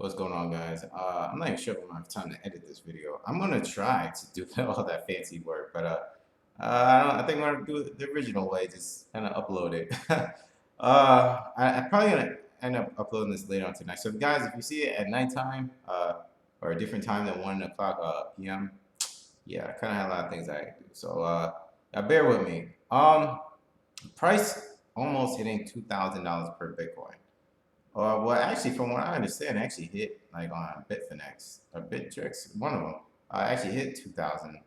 What's going on, guys? I'm not even sure if I'm gonna have time to edit this video. I'm gonna try to do all that fancy work, but I think I'm gonna do it the original way, just kind of upload it. I'm probably gonna end up uploading this later on tonight. So, guys, if you see it at nighttime, or a different time than 1 o'clock p.m., yeah, I kind of have a lot of things I do. So, bear with me. Price almost hitting $2,000 per Bitcoin. Well, actually, from what I understand, it actually hit like on Bitfinex or Bittrex, one of them. Actually hit 2,000.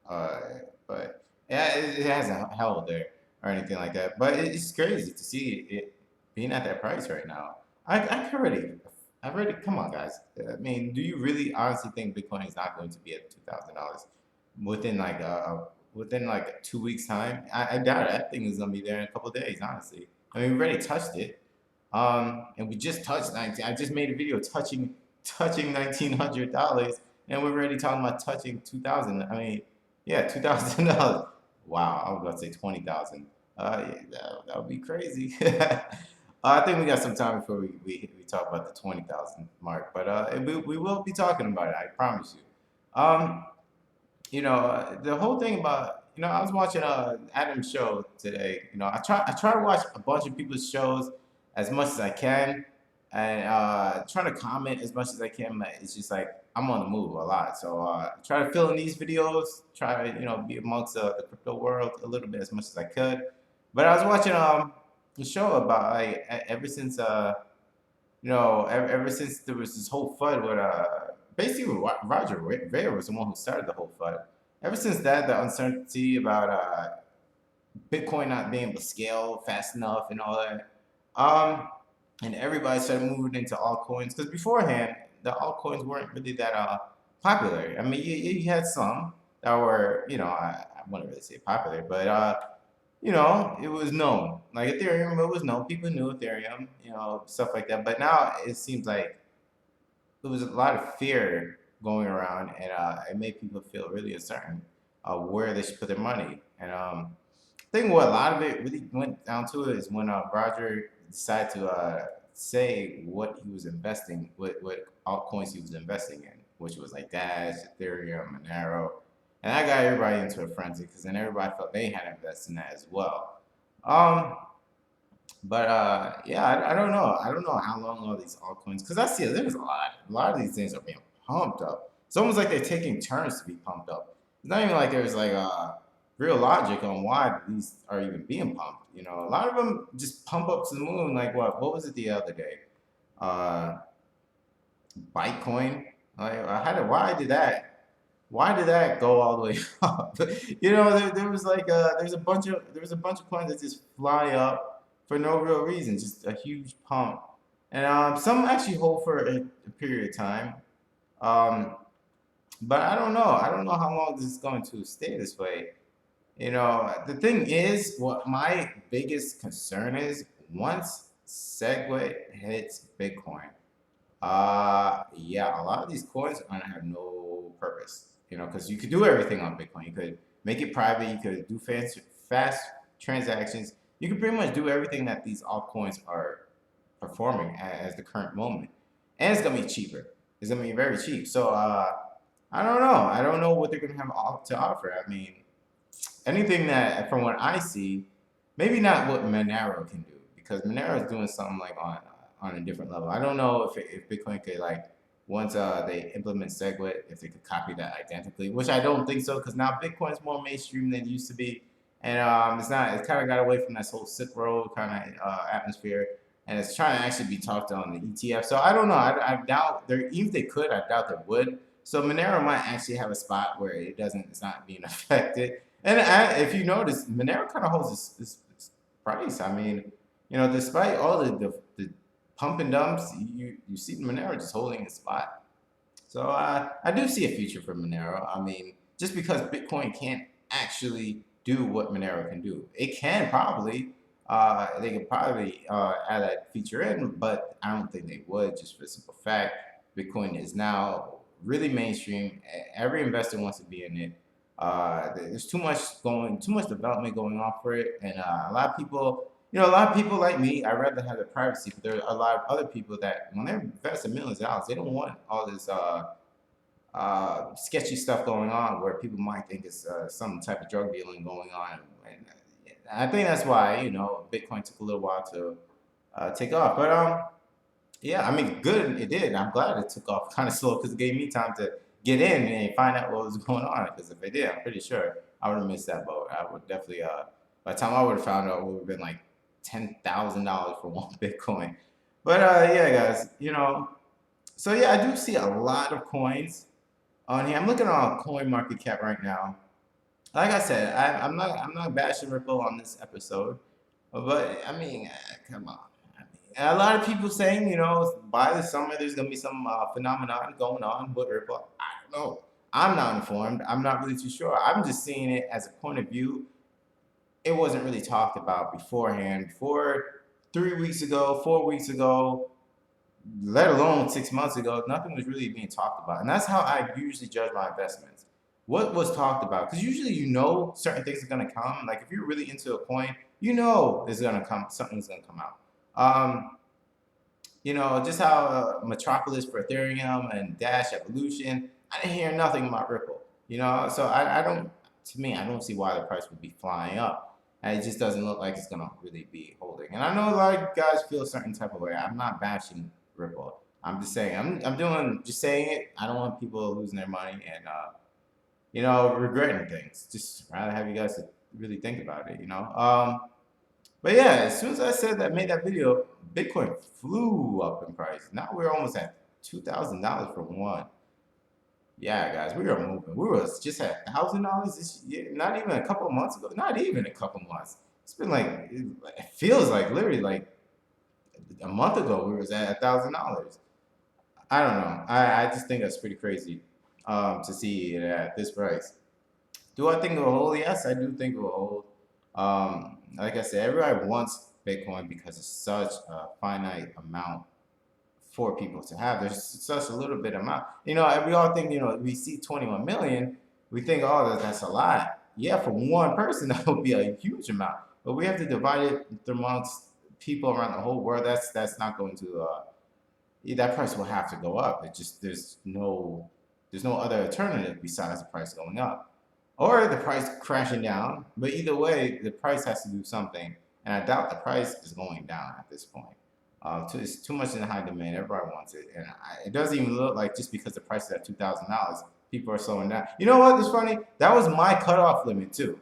Uh, but yeah, it hasn't held there or anything like that. But it's crazy to see it being at that price right now. I already. Come on, guys. I mean, do you really honestly think Bitcoin is not going to be at $2,000 within within like 2 weeks time? I doubt it. That thing is gonna be there in a couple of days. Honestly, I mean, we already touched it. And we just touched 19. I just made a video touching $1,900, and we're already talking about touching 2,000. I mean, yeah, $2,000. Wow, I was about to say 20,000. Yeah, that would be crazy. I think we got some time before we talk about the 20,000 mark, but we will be talking about it. I promise you. The whole thing about I was watching Adam's show today. I try to watch a bunch of people's shows as much as I can, and trying to comment as much as I can. But it's just like I'm on the move a lot, so try to fill in these videos. Try to be amongst the crypto world a little bit as much as I could. But I was watching the show about ever since ever since there was this whole FUD with basically Roger Ver was the one who started the whole FUD. Ever since that, the uncertainty about Bitcoin not being able to scale fast enough and all that, and everybody started moving into altcoins because beforehand the altcoins weren't really that popular. I mean, you had some that were I wouldn't really say popular, but it was known. Like Ethereum, it was known. People knew Ethereum, stuff like that. But now it seems like there was a lot of fear going around, and it made people feel really uncertain where they should put their money. And I think what a lot of it really went down to is when Roger decided to say what he was investing, what altcoins he was investing in, which was like Dash, Ethereum, Monero, and that got everybody into a frenzy because then everybody felt they had to invest in that as well. Um, but yeah, I don't know. I don't know how long all these altcoins, because I see there's a lot of these things are being pumped up. It's almost like they're taking turns to be pumped up. It's not even like there's like real logic on why these are even being pumped. A lot of them just pump up to the moon. Like what was it the other day? Uh, Bitcoin. Like why did that go all the way up? There was like there's a bunch of coins that just fly up for no real reason, just a huge pump, and some actually hold for a period of time. Um, but I don't know how long this is going to stay this way. The thing is, what my biggest concern is once SegWit hits Bitcoin, yeah, a lot of these coins are gonna have no purpose, because you could do everything on Bitcoin. You could make it private. You could do fast transactions. You could pretty much do everything that these altcoins are performing as the current moment, and it's gonna be cheaper. It's gonna be very cheap. So I don't know. I don't know what they're gonna have to offer. I mean, anything that, from what I see, maybe not what Monero can do, because Monero is doing something like on a different level. I don't know if Bitcoin could, like, once they implement SegWit, if they could copy that identically, which I don't think so, because now Bitcoin is more mainstream than it used to be, and it's not. It's kind of got away from that whole Silk Road kind of atmosphere, and it's trying to actually be talked on the ETF. So I don't know. I doubt there. Even if they could, I doubt they would. So Monero might actually have a spot where it doesn't. It's not being affected. And if you notice, Monero kind of holds this price. I mean, despite all the pump and dumps, you see Monero just holding its spot. So I do see a future for Monero. I mean, just because Bitcoin can't actually do what Monero can do, it can probably. They could probably add that feature in, but I don't think they would, just for the simple fact Bitcoin is now really mainstream. Every investor wants to be in it. There's too much development going on for it, and a lot of people, a lot of people like me, I'd rather have the privacy, but there are a lot of other people that when they're investing millions of dollars, they don't want all this sketchy stuff going on where people might think it's some type of drug dealing going on. And I think that's why, Bitcoin took a little while to take off. But yeah, I mean, good, it did. I'm glad it took off kind of slow because it gave me time to get in and find out what was going on. Because if it did, I'm pretty sure I would have missed that boat. I would definitely, by the time I would have found out, it would have been like $10,000 for one Bitcoin. But yeah, guys, so yeah, I do see a lot of coins on here. I'm looking on Coin Market Cap right now. Like I said, I'm not bashing Ripple on this episode, but I mean, come on. I mean, a lot of people saying, by the summer there's gonna be some phenomenon going on with Ripple. I don't know. I'm not informed. I'm not really too sure. I'm just seeing it as a point of view. It wasn't really talked about beforehand. Before 3 weeks ago, 4 weeks ago, let alone 6 months ago, nothing was really being talked about. And that's how I usually judge my investments. What was talked about? Because usually certain things are gonna come. Like if you're really into a coin, it's gonna come, something's gonna come out. Just how Metropolis for Ethereum and Dash Evolution, I didn't hear nothing about Ripple. So I don't, to me, I don't see why the price would be flying up. And it just doesn't look like it's gonna really be holding. And I know a lot of guys feel a certain type of way. I'm not bashing Ripple. I'm just saying, just saying it. I don't want people losing their money and, regretting things. Just rather have you guys to really think about it. But yeah, as soon as I said that, made that video, Bitcoin flew up in price. Now we're almost at $2,000 for one. Yeah, guys, we are moving. We were just at $1,000 this year, not even a couple of months ago. Not even a couple of months. It's been like it feels like literally like a month ago we was at $1,000. I don't know. I just think that's pretty crazy to see it at this price. Do I think it will hold? Yes, I do think it will hold. Like I said, everybody wants Bitcoin because it's such a finite amount for people to have. There's such a little bit amount. We all think, we see 21 million, we think, oh, that's a lot. Yeah, for one person, that would be a huge amount. But we have to divide it amongst people around the whole world. That's not going to, that price will have to go up. It just, there's no other alternative besides the price going up. Or the price crashing down. But either way, the price has to do something. And I doubt the price is going down at this point. It's too much in high demand. Everybody wants it, and it doesn't even look like just because the price is at $2,000, people are slowing down. You know what? It's funny. That was my cutoff limit too.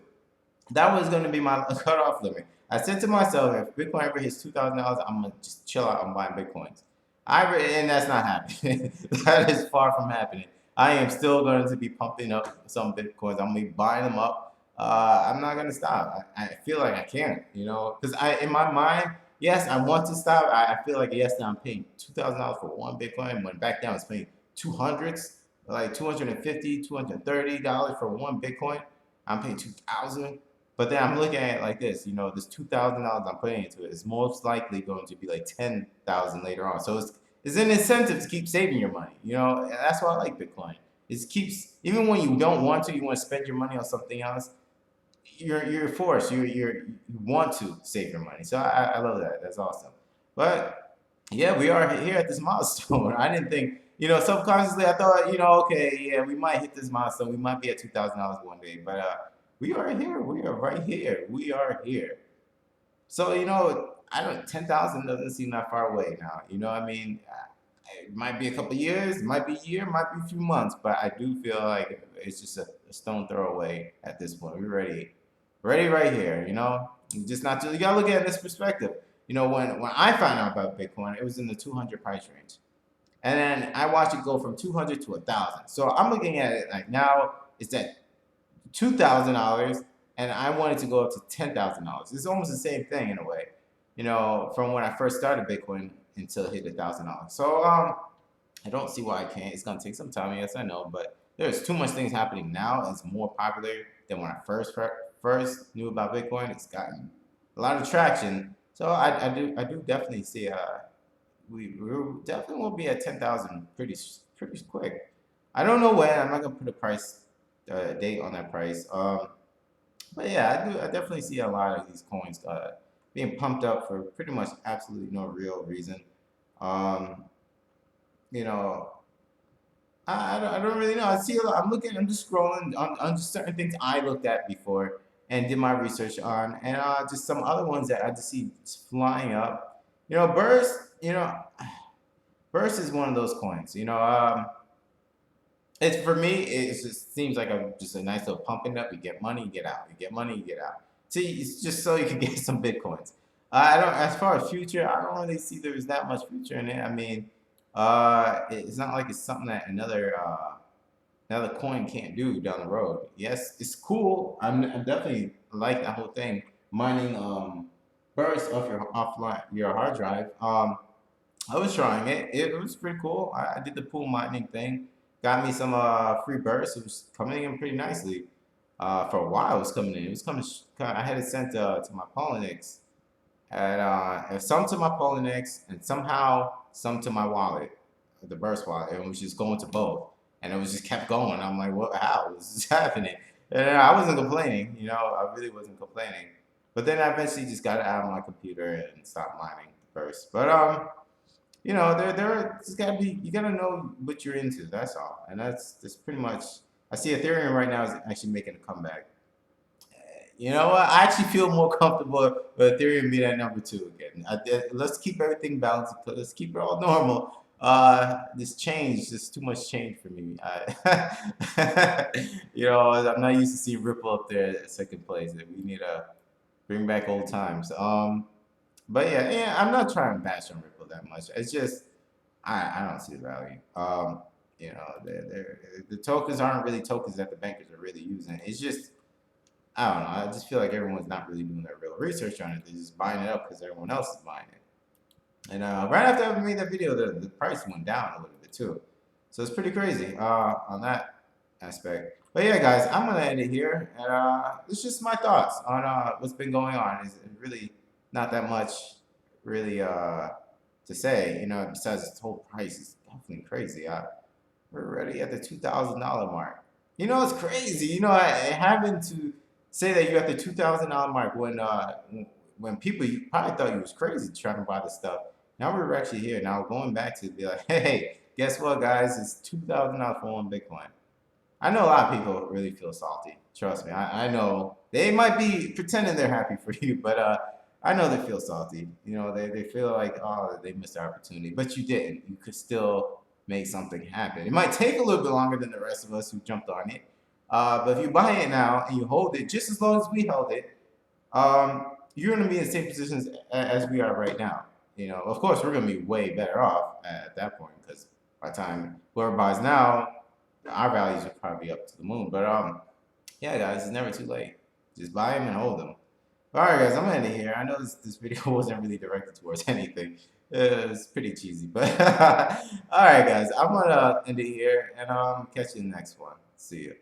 That was going to be my cutoff limit. I said to myself, if Bitcoin ever hits $2,000, I'm gonna just chill out on buying Bitcoins. And that's not happening. That is far from happening. I am still going to be pumping up some Bitcoins. I'm gonna be buying them up. I'm not gonna stop. I feel like I can't, because in my mind, yes, I want to stop. I feel like yes, I'm paying $2,000 for one Bitcoin. When back then I was paying 200s, like $250, $230 for one Bitcoin. I'm paying 2,000. But then I'm looking at it like this, this $2,000 I'm putting into it is most likely going to be like 10,000 later on. So it's an incentive to keep saving your money. And that's why I like Bitcoin. It keeps, even when you don't want to, you want to spend your money on something else. You're forced. You want to save your money. So I love that. That's awesome. But yeah, we are here at this milestone. I didn't think, subconsciously I thought, okay, yeah, we might hit this milestone. We might be at $2,000 one day. But we are here. We are right here. We are here. So I don't. 10,000 doesn't seem that far away now. You know what I mean? It might be a couple of years, it might be a year, might be a few months, but I do feel like it's just a stone throw away at this point. We're ready right here. Just not to, you gotta look at it in this perspective. When I found out about Bitcoin, it was in the 200 price range, and then I watched it go from 200 to 1,000. So I'm looking at it like now it's at $2,000, and I wanted to go up to $10,000. It's almost the same thing in a way. From when I first started Bitcoin until it hit $1,000. So I don't see why I can't. It's gonna take some time, yes, I know, but there's too much things happening now. It's more popular than when I first knew about Bitcoin. It's gotten a lot of traction. So I do definitely see we definitely will be at 10,000 pretty quick. I don't know when. I'm not gonna put a price date on that price. But yeah, I definitely see a lot of these coins being pumped up for pretty much absolutely no real reason. Um, you know, I don't really know. I see a lot. I'm just scrolling on just certain things I looked at before and did my research on, and just some other ones that I just see flying up. Burst. Burst is one of those coins. It's for me. It just seems like just a nice little pumping up. You get money, you get out. You get money, you get out. See, it's just so you can get some bitcoins. I don't. As far as future, I don't really see there's that much future in it. I mean, it's not like it's something that another coin can't do down the road. Yes, it's cool. I'm definitely like that whole thing. Mining bursts off your offline your hard drive. I was trying it. It was pretty cool. I did the pool mining thing. Got me some free bursts. It was coming in pretty nicely. For a while, it was coming in. It was coming. I had it sent to my Polynix, and some to my Polynex, and somehow some to my wallet, the Burst wallet, and it was just going to both, and it was just kept going. I'm like, what? How is this happening? And I wasn't complaining, I really wasn't complaining. But then I eventually just got it out of my computer and stopped mining Burst. But there just gotta be you gotta know what you're into. That's all, and that's pretty much. I see Ethereum right now is actually making a comeback. You know what? I actually feel more comfortable with Ethereum being at number two again. Let's keep everything balanced. Let's keep it all normal. This change, there's too much change for me. I'm not used to seeing Ripple up there at second place. We need to bring back old times. But yeah, I'm not trying to bash on Ripple that much. It's just I don't see the value. The tokens aren't really tokens that the bankers are really using. It's just I don't know. I just feel like everyone's not really doing their real research on it. They're just buying it up because everyone else is buying it. And right after I made that video, the price went down a little bit too. So it's pretty crazy on that aspect. But yeah, guys, I'm gonna end it here, and it's just my thoughts on what's been going on. Is really not that much really to say. Besides the whole price is definitely crazy. We're already at the $2,000 mark. It's crazy. Having to say that you're at the $2,000 mark when people you probably thought you was crazy trying to buy the stuff. Now we're actually here. Now going back to be like, hey, guess what, guys? It's $2,000 for one Bitcoin. I know a lot of people really feel salty. Trust me. I know they might be pretending they're happy for you, but I know they feel salty. They feel like, oh, they missed their opportunity, but you didn't. You could still make something happen. It might take a little bit longer than the rest of us who jumped on it. But if you buy it now and you hold it just as long as we held it, you're going to be in the same positions as we are right now. Of course, we're going to be way better off at that point because by the time whoever buys now, our values are probably up to the moon. But yeah, guys, it's never too late. Just buy them and hold them. All right, guys, I'm gonna end it here. I know this video wasn't really directed towards anything. It's pretty cheesy, but all right, guys, I'm gonna end it here and catch you in the next one. See you.